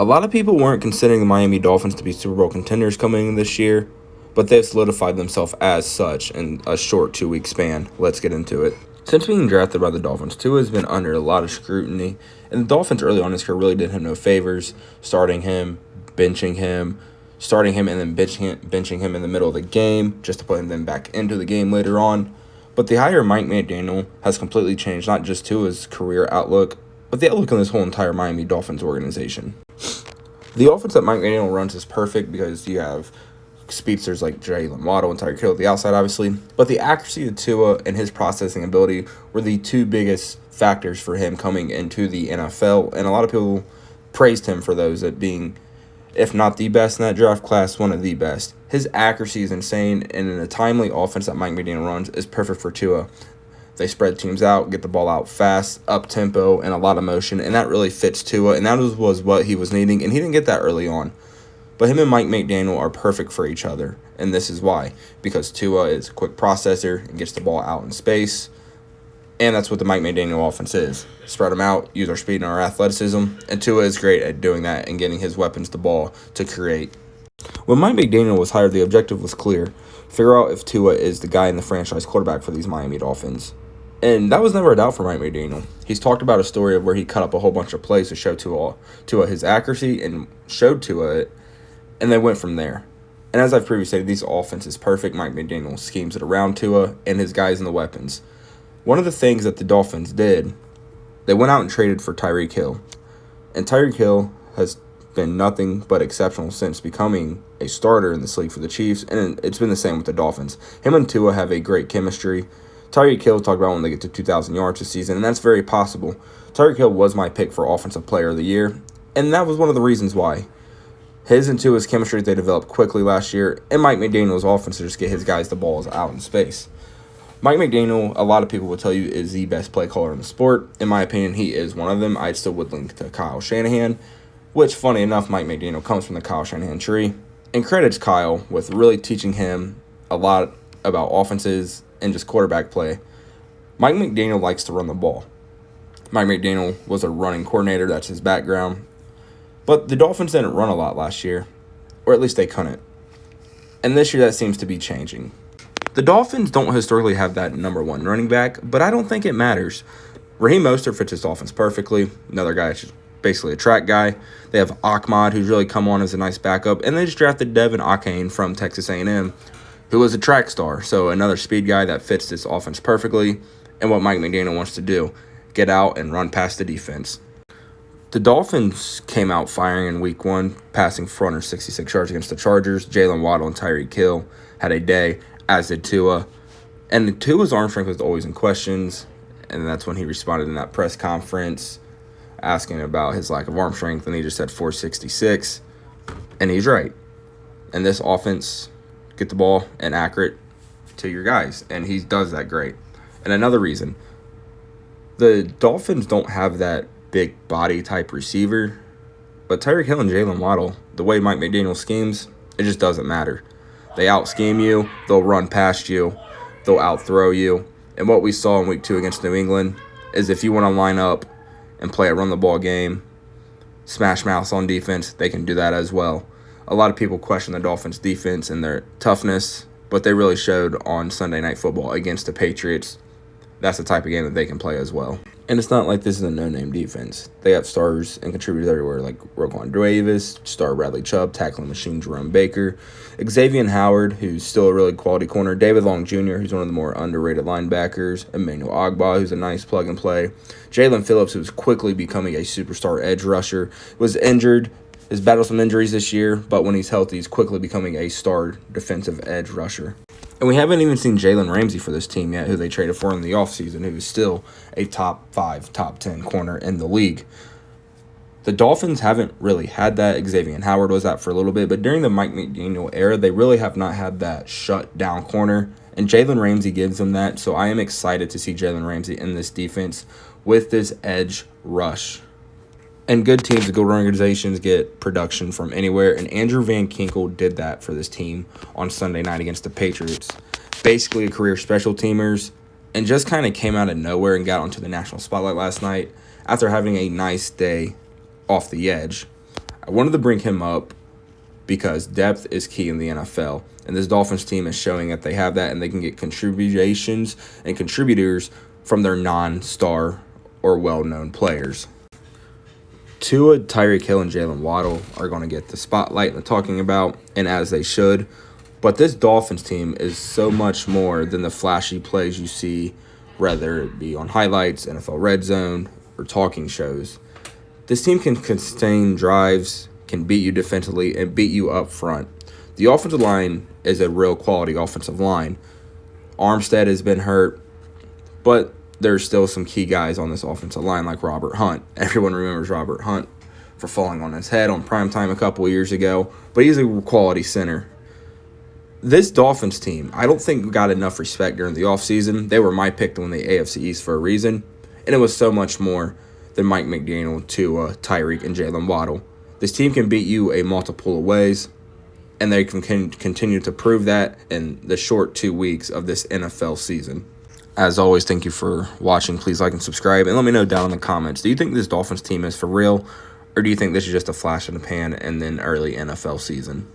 A lot of people weren't considering the Miami Dolphins to be Super Bowl contenders coming in this year, but they've solidified themselves as such in a short 2 week span. Let's get into it. Since being drafted by the Dolphins, Tua has been under a lot of scrutiny, and the Dolphins early on in his career really did him no favors, starting him, benching him, starting him, and then benching him in the middle of the game just to put him then back into the game later on. But the hire of Mike McDaniel has completely changed not just Tua's career outlook, but the outlook on this whole entire Miami Dolphins organization. The offense that Mike McDaniel runs is perfect because you have speedsters like Jalen Waddle and Tyreek Hill at the outside, obviously. But the accuracy of Tua and his processing ability were the two biggest factors for him coming into the NFL. And a lot of people praised him for those, at being, if not the best in that draft class, one of the best. His accuracy is insane, and in a timely offense that Mike McDaniel runs is perfect for Tua. They spread teams out, get the ball out fast, up-tempo, and a lot of motion, and that really fits Tua, and that was what he was needing, and he didn't get that early on. But him and Mike McDaniel are perfect for each other, and this is why. Because Tua is a quick processor and gets the ball out in space, and that's what the Mike McDaniel offense is. Spread them out, use our speed and our athleticism, and Tua is great at doing that and getting his weapons the ball to create. When Mike McDaniel was hired, the objective was clear. Figure out if Tua is the guy in the franchise quarterback for these Miami Dolphins. And that was never a doubt for Mike McDaniel. He's talked about a story of where he cut up a whole bunch of plays to show Tua his accuracy and showed Tua it, and they went from there. And as I've previously said, these offense is perfect. Mike McDaniel schemes it around Tua and his guys and the weapons. One of the things that the Dolphins did, they went out and traded for Tyreek Hill. And Tyreek Hill has been nothing but exceptional since becoming a starter in this league for the Chiefs, and it's been the same with the Dolphins. Him and Tua have a great chemistry. Tyreek Hill talked about when they get to 2,000 yards this season, and that's very possible. Tyreek Hill was my pick for Offensive Player of the Year, and that was one of the reasons why. His and Tua's chemistry, they developed quickly last year, and Mike McDaniel's offense to just get his guys the balls out in space. Mike McDaniel, a lot of people will tell you, is the best play caller in the sport. In my opinion, he is one of them. I still would link to Kyle Shanahan, which, funny enough, Mike McDaniel comes from the Kyle Shanahan tree, and credits Kyle with really teaching him a lot about offenses and just quarterback play. Mike McDaniel likes to run the ball. Mike McDaniel was a running coordinator. That's his background. But the Dolphins didn't run a lot last year, or at least they couldn't. And this year that seems to be changing. The Dolphins don't historically have that number one running back, but I don't think it matters. Raheem Mostert fits this offense perfectly. Another guy, basically a track guy. They have Ahmad, who's really come on as a nice backup, and they just drafted Devin Achane from Texas A&M, who was a track star. So another speed guy that fits this offense perfectly, and what Mike McDaniel wants to do, get out and run past the defense. The Dolphins came out firing in week one, passing 466 yards against the Chargers. Jalen Waddle and Tyreek Hill had a day, as did Tua. And Tua's arm strength was always in questions, and that's when he responded in that press conference, asking about his lack of arm strength, and he just said 466, and he's right. And this offense, get the ball and accurate to your guys, and he does that great. And another reason, the Dolphins don't have that big body type receiver, but Tyreek Hill and Jalen Waddle, the way Mike McDaniel schemes, it just doesn't matter. They out-scheme you, they'll run past you, they'll out-throw you. And what we saw in week 2 against New England is if you want to line up and play a run-the-ball game, smash mouths on defense, they can do that as well. A lot of people question the Dolphins' defense and their toughness, but they really showed on Sunday Night Football against the Patriots. That's the type of game that they can play as well. And it's not like this is a no-name defense. They have stars and contributors everywhere, like Roquan Davis, star Bradley Chubb, tackling machine Jerome Baker, Xavier Howard, who's still a really quality corner, David Long Jr., who's one of the more underrated linebackers, Emmanuel Ogbah, who's a nice plug-and-play, Jalen Phillips, who's quickly becoming a superstar edge rusher, was injured, has battled some injuries this year, but when he's healthy, he's quickly becoming a star defensive edge rusher. And we haven't even seen Jalen Ramsey for this team yet, who they traded for in the offseason, who is still a top 5, top 10 corner in the league. The Dolphins haven't really had that. Xavier Howard was that for a little bit, but during the Mike McDaniel era, they really have not had that shut-down corner, and Jalen Ramsey gives them that, so I am excited to see Jalen Ramsey in this defense with this edge rush. And good teams, good organizations get production from anywhere. And Andrew Van Ginkel did that for this team on Sunday night against the Patriots. Basically a career special teamers, and just kind of came out of nowhere and got onto the national spotlight last night after having a nice day off the edge. I wanted to bring him up because depth is key in the NFL. And this Dolphins team is showing that they have that, and they can get contributions and contributors from their non-star or well-known players. Tua, Tyreek Hill, and Jalen Waddle are going to get the spotlight and the talking about, and as they should. But this Dolphins team is so much more than the flashy plays you see, whether it be on highlights, NFL Red Zone, or talking shows. This team can sustain drives, can beat you defensively, and beat you up front. The offensive line is a real quality offensive line. Armstead has been hurt, but there's still some key guys on this offensive line like Robert Hunt. Everyone remembers Robert Hunt for falling on his head on primetime a couple of years ago, but he's a quality center. This Dolphins team, I don't think got enough respect during the offseason. They were my pick to win the AFC East for a reason, and it was so much more than Mike McDaniel, Tua, Tyreek, and Jalen Waddle. This team can beat you a multiple of ways, and they can continue to prove that in the short 2 weeks of this NFL season. As always, thank you for watching. Please like and subscribe, and let me know down in the comments. Do you think this Dolphins team is for real, or do you think this is just a flash in the pan and then early NFL season?